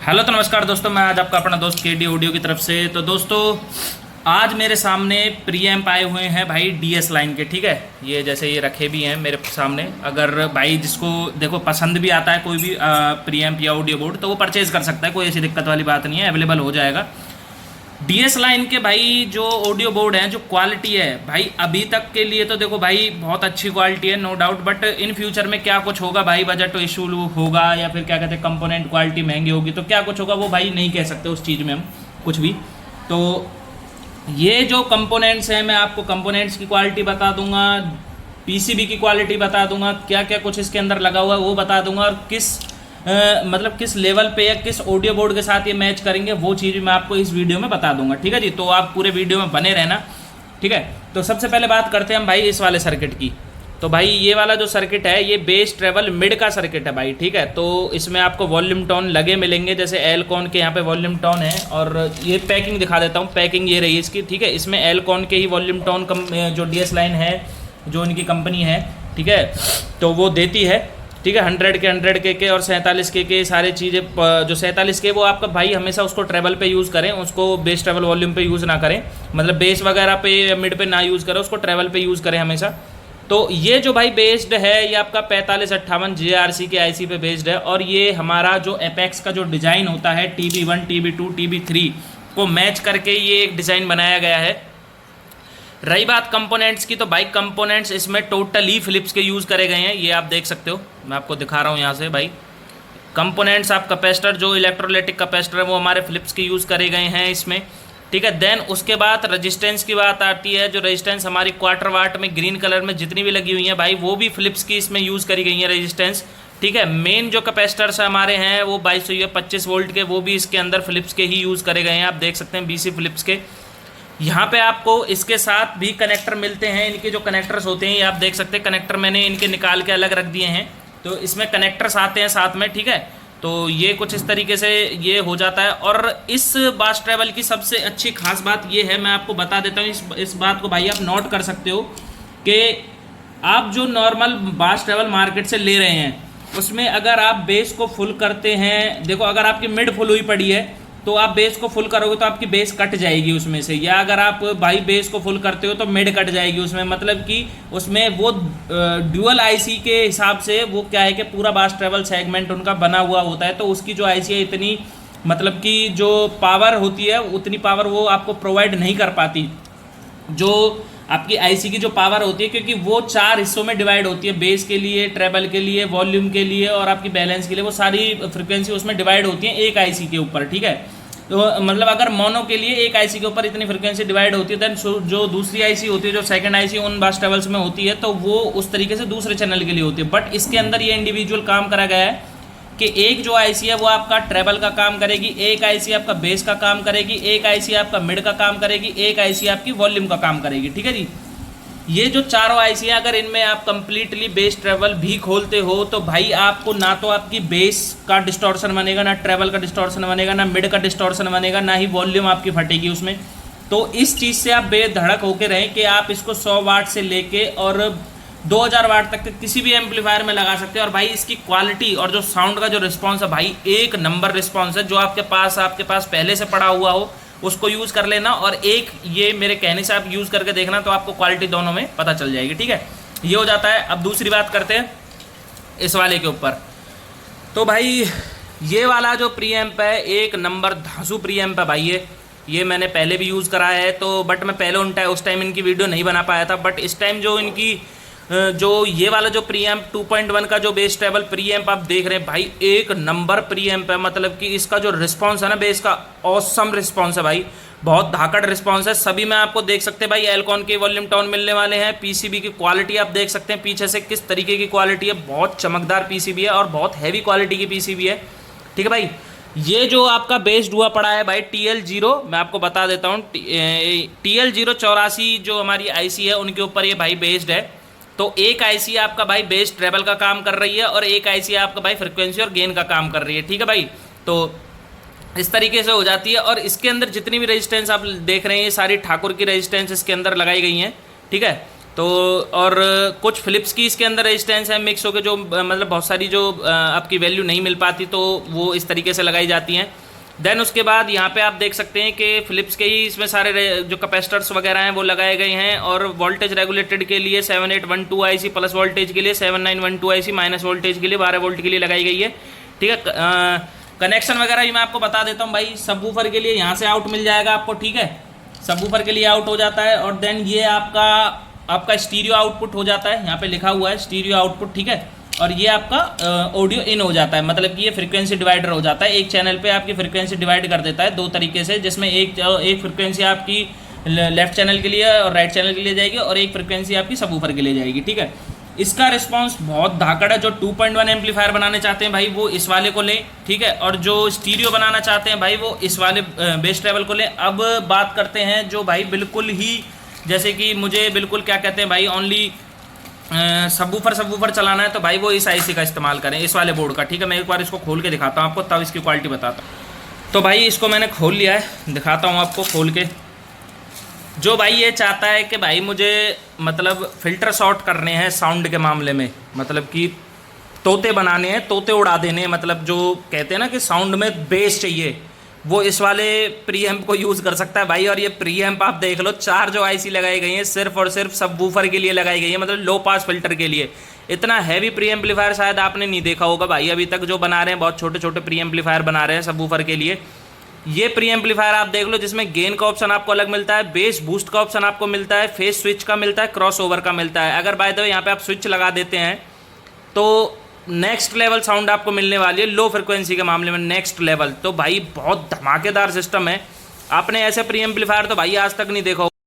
Hello तो नमस्कार दोस्तों, मैं आज आपका अपना दोस्त केडी ऑडियो की तरफ से। तो दोस्तों आज मेरे सामने प्रीएम्प आए हुए हैं भाई डीएस लाइन के। ठीक है, ये जैसे ये रखे भी हैं मेरे सामने। अगर भाई जिसको देखो पसंद भी आता है कोई भी प्रीएम्प या ऑडियो बोर्ड तो वो परचेज़ कर सकता है, कोई ऐसी दिक्कत वाली बात नहीं है, अवेलेबल हो जाएगा। डीएस लाइन के भाई जो ऑडियो बोर्ड हैं, जो क्वालिटी है भाई अभी तक के लिए तो देखो भाई बहुत अच्छी क्वालिटी है, no doubt. But in future में क्या कुछ होगा भाई, बजट इशू होगा या फिर क्या कहते हैं कंपोनेंट क्वालिटी महंगी होगी तो क्या कुछ होगा वो भाई नहीं कह सकते उस चीज़ में हम कुछ भी। तो ये जो कंपोनेंट्स हैं मैं आपको कंपोनेंट्स की क्वालिटी बता दूंगा, पीसीबी की क्वालिटी बता दूंगा, क्या क्या कुछ इसके अंदर लगा हुआ है वो बता दूंगा, और मतलब किस लेवल पे या किस ऑडियो बोर्ड के साथ ये मैच करेंगे वो चीज़ मैं आपको इस वीडियो में बता दूंगा। ठीक है जी, तो आप पूरे वीडियो में बने रहना। ठीक है, तो सबसे पहले बात करते हैं हम भाई इस वाले सर्किट की। तो भाई ये वाला जो सर्किट है ये बेस ट्रेवल मिड का सर्किट है भाई। ठीक है, तो इसमें आपको वॉल्यूम टोन लगे मिलेंगे, जैसे एलकॉन के यहाँ पे वॉल्यूम टोन है, और ये पैकिंग दिखा देता हूँ। पैकिंग ये रही इसकी। ठीक है, इसमें एलकॉन के ही वॉल्यूम टोन जो डीएस लाइन है जो इनकी कंपनी है, ठीक है, तो वो देती है। ठीक है, 100 के और 47 के सारे चीज़ें। जो 47 के वो आपका भाई हमेशा उसको ट्रेवल पे यूज़ करें, उसको बेस ट्रेवल वॉल्यूम पे यूज़ ना करें, मतलब बेस वगैरह पे मिड पे ना यूज़ करें, उसको ट्रेवल पे यूज़ करें हमेशा। तो ये जो भाई बेस्ड है ये आपका 4558 JRC के आईसी पे बेस्ड है, और ये हमारा जो एपेक्स का जो डिज़ाइन होता है TB1 TB2 TB3 को मैच करके ये एक डिज़ाइन बनाया गया है। रही बात कंपोनेंट्स की, तो भाई कंपोनेंट्स इसमें टोटली फिलिप्स के यूज़ करे गए हैं, ये आप देख सकते हो, मैं आपको दिखा रहा हूँ यहाँ से भाई। कंपोनेंट्स आप कैपेसिटर जो इलेक्ट्रोलाइटिक कैपेसिटर है वो हमारे फिलिप्स के यूज़ करे गए हैं इसमें। ठीक है, देन उसके बाद रेजिस्टेंस की बात आती है। जो रेजिस्टेंस हमारी क्वार्टर वाट में ग्रीन कलर में जितनी भी लगी हुई है भाई वो भी फिलिप्स की इसमें यूज़ करी गई है रेजिस्टेंस। ठीक है, मेन जो कैपेसिटर्स हमारे हैं वो 2225 वोल्ट के, वो भी इसके अंदर फिलिप्स के ही यूज़ करे गए हैं, आप देख सकते हैं BC फिलिप्स के। यहाँ पे आपको इसके साथ भी कनेक्टर मिलते हैं, इनके जो कनेक्टर्स होते हैं ये आप देख सकते हैं। कनेक्टर मैंने इनके निकाल के अलग रख दिए हैं, तो इसमें कनेक्टर्स आते हैं साथ में। ठीक है, तो ये कुछ इस तरीके से ये हो जाता है। और इस बास ट्रेवल की सबसे अच्छी खास बात ये है, मैं आपको बता देता हूँ, इस बात को भाई आप नोट कर सकते हो कि आप जो नॉर्मल बास ट्रेवल मार्केट से ले रहे हैं उसमें अगर आप बेस को फुल करते हैं, देखो अगर आपकी मिड फुल हुई पड़ी है तो आप बेस को फुल करोगे तो आपकी बेस कट जाएगी उसमें से, या अगर आप भाई बेस को फुल करते हो तो मिड कट जाएगी उसमें। मतलब कि उसमें वो ड्यूअल आईसी के हिसाब से वो क्या है कि पूरा बास ट्रेवल सेगमेंट उनका बना हुआ होता है, तो उसकी जो आईसी है इतनी मतलब कि जो पावर होती है उतनी पावर वो आपको प्रोवाइड नहीं कर पाती जो आपकी आईसी की जो पावर होती है, क्योंकि वो 4 हिस्सों में डिवाइड होती है, बेस के लिए, ट्रेबल के लिए, वॉल्यूम के लिए और आपकी बैलेंस के लिए। वो सारी फ्रिक्वेंसी उसमें डिवाइड होती है एक आईसी के ऊपर। ठीक है, तो मतलब अगर मोनो के लिए एक आईसी के ऊपर इतनी फ्रिक्वेंसी डिवाइड होती है, देन जो दूसरी आईसी होती है, जो सेकंड आईसी उन बास ट्रेवल्स में होती है, तो वो उस तरीके से दूसरे चैनल के लिए होती है। बट इसके अंदर ये इंडिविजुअल काम करा गया है कि एक जो आईसी है वो आपका ट्रेबल का काम करेगी, एक आईसी आपका बेस का काम करेगी, एक आईसी आपका मिड का काम करेगी, एक आईसी आपकी वॉल्यूम का काम करेगी। ठीक है जी, ये जो चारों आईसी हैं अगर इनमें आप कंप्लीटली बेस ट्रेवल भी खोलते हो तो भाई आपको ना तो आपकी बेस का डिस्टॉर्शन बनेगा, ना ट्रेवल का डिस्टॉर्शन बनेगा, ना मिड का डिस्टॉर्शन बनेगा, ना ही वॉल्यूम आपकी फटेगी उसमें। तो इस चीज़ से आप बेधड़क होकर रहें कि आप इसको 100 वाट से लेके और 2000 वाट तक के किसी भी एम्पलीफायर में लगा सकते हैं। और भाई इसकी क्वालिटी और जो साउंड का जो रिस्पॉन्स है भाई एक नंबर रिस्पॉन्स है। जो आपके पास पहले से पड़ा हुआ हो उसको यूज़ कर लेना, और एक ये मेरे कहने से आप यूज़ करके देखना, तो आपको क्वालिटी दोनों में पता चल जाएगी। ठीक है, ये हो जाता है। अब दूसरी बात करते हैं इस वाले के ऊपर। तो भाई ये वाला जो प्रीएम्प है एक नंबर धांसू प्रीएम्प है भाई। ये मैंने पहले भी यूज़ करा है, तो बट मैं पहले उस टाइम इनकी वीडियो नहीं बना पाया था। बट इस टाइम जो इनकी जो ये वाला जो प्रीएम्प 2.1 का जो बेस ट्रेवल प्रीएम्प आप देख रहे हैं भाई एक नंबर प्रीएम्प है। मतलब कि इसका जो रिस्पांस है ना बेस का, ऑसम रिस्पांस है भाई, बहुत धाकड़ रिस्पांस है। सभी में आपको देख सकते हैं भाई एलकॉन के वॉल्यूम टोन मिलने वाले हैं। पीसीबी की क्वालिटी आप देख सकते हैं पीछे से किस तरीके की क्वालिटी है, बहुत चमकदार पीसीबी है और बहुत हैवी क्वालिटी की पीसीबी है। ठीक है भाई, ये जो आपका बेस्ड हुआ पड़ा है भाई TL0, मैं आपको बता देता हूँ, TL084 जो हमारी आईसी है उनके ऊपर ये भाई बेस्ड है। तो एक आईसी आपका भाई बेस ट्रेबल का काम कर रही है और एक आईसी आपका भाई फ्रिक्वेंसी और गेन का काम कर रही है। ठीक है भाई, तो इस तरीके से हो जाती है। और इसके अंदर जितनी भी रेजिस्टेंस आप देख रहे हैं ये सारी ठाकुर की रेजिस्टेंस इसके अंदर लगाई गई हैं। ठीक है, तो और कुछ फिलिप्स की इसके अंदर रेजिस्टेंस है मिक्स होकर, जो मतलब बहुत सारी जो आपकी वैल्यू नहीं मिल पाती तो वो इस तरीके से लगाई जाती हैं। देन उसके बाद यहाँ पे आप देख सकते हैं कि फिलिप्स के ही इसमें सारे जो कैपेसिटर्स वगैरह हैं वो लगाए गए हैं, और वोल्टेज रेगुलेटेड के लिए 7812 IC प्लस वोल्टेज के लिए, 7912 IC माइनस वोल्टेज के लिए, 12 वोल्ट के लिए लगाई गई है। ठीक है, कनेक्शन वगैरह भी मैं आपको बता देता हूँ भाई। सबवूफर के लिए यहाँ से आउट मिल जाएगा आपको, ठीक है, सबवूफर के लिए आउट हो जाता है। और देन ये आपका स्टीरियो आउटपुट हो जाता है, यहाँ पे लिखा हुआ है स्टीरियो आउटपुट, ठीक है। और ये आपका ऑडियो इन हो जाता है, मतलब कि ये फ्रीक्वेंसी डिवाइडर हो जाता है। एक चैनल पे आपकी फ्रीक्वेंसी डिवाइड कर देता है दो तरीके से, जिसमें एक फ्रीक्वेंसी आपकी लेफ्ट चैनल के लिए और राइट चैनल के लिए जाएगी, और एक फ्रीक्वेंसी आपकी सबवूफर के लिए जाएगी, ठीक है। इसका रिस्पांस बहुत धाकड़ है। जो 2.1 एम्पलीफायर बनाने चाहते हैं भाई वो इस वाले को लें, ठीक है, और जो स्टीरियो बनाना चाहते हैं भाई वो इस वाले बेस ट्रेवल को लें। अब बात करते हैं जो भाई बिल्कुल ही, जैसे कि मुझे बिल्कुल क्या कहते हैं भाई, ओनली सबवूफर चलाना है, तो भाई वो इस IC का इस्तेमाल करें, इस वाले बोर्ड का, ठीक है। मैं एक बार इसको खोल के दिखाता हूँ आपको, तब इसकी क्वालिटी बताता हूँ। तो भाई इसको मैंने खोल लिया है, दिखाता हूँ आपको खोल के। जो भाई ये चाहता है कि भाई मुझे मतलब फ़िल्टर शॉर्ट करने हैं साउंड के मामले में, मतलब कि तोते बनाने हैं, तोते उड़ा देने हैं, मतलब जो कहते हैं ना कि साउंड में बेस चाहिए, वो इस वाले प्रीएम्प को यूज़ कर सकता है भाई। और ये प्रीएम्प आप देख लो, 4 जो IC लगाई गई हैं सिर्फ और सिर्फ सबवूफर के लिए लगाई गई है, मतलब लो पास फिल्टर के लिए। इतना हैवी प्री एम्पलीफायर शायद आपने नहीं देखा होगा भाई अभी तक, जो बना रहे हैं बहुत छोटे छोटे प्री एम्पलीफायर बना रहे हैं सबवूफर के लिए। ये प्री एम्पलीफायर आप देख लो, जिसमें गेन का ऑप्शन आपको अलग मिलता है, बेस बूस्ट का ऑप्शन आपको मिलता है, फेस स्विच का मिलता है, क्रॉस ओवर का मिलता है। अगर बाय द वे यहाँ पे आप स्विच लगा देते हैं तो नेक्स्ट लेवल साउंड आपको मिलने वाली है, लो फ्रिक्वेंसी के मामले में नेक्स्ट लेवल। तो भाई बहुत धमाकेदार सिस्टम है। आपने ऐसे प्री एम्पलीफायर तो भाई आज तक नहीं देखा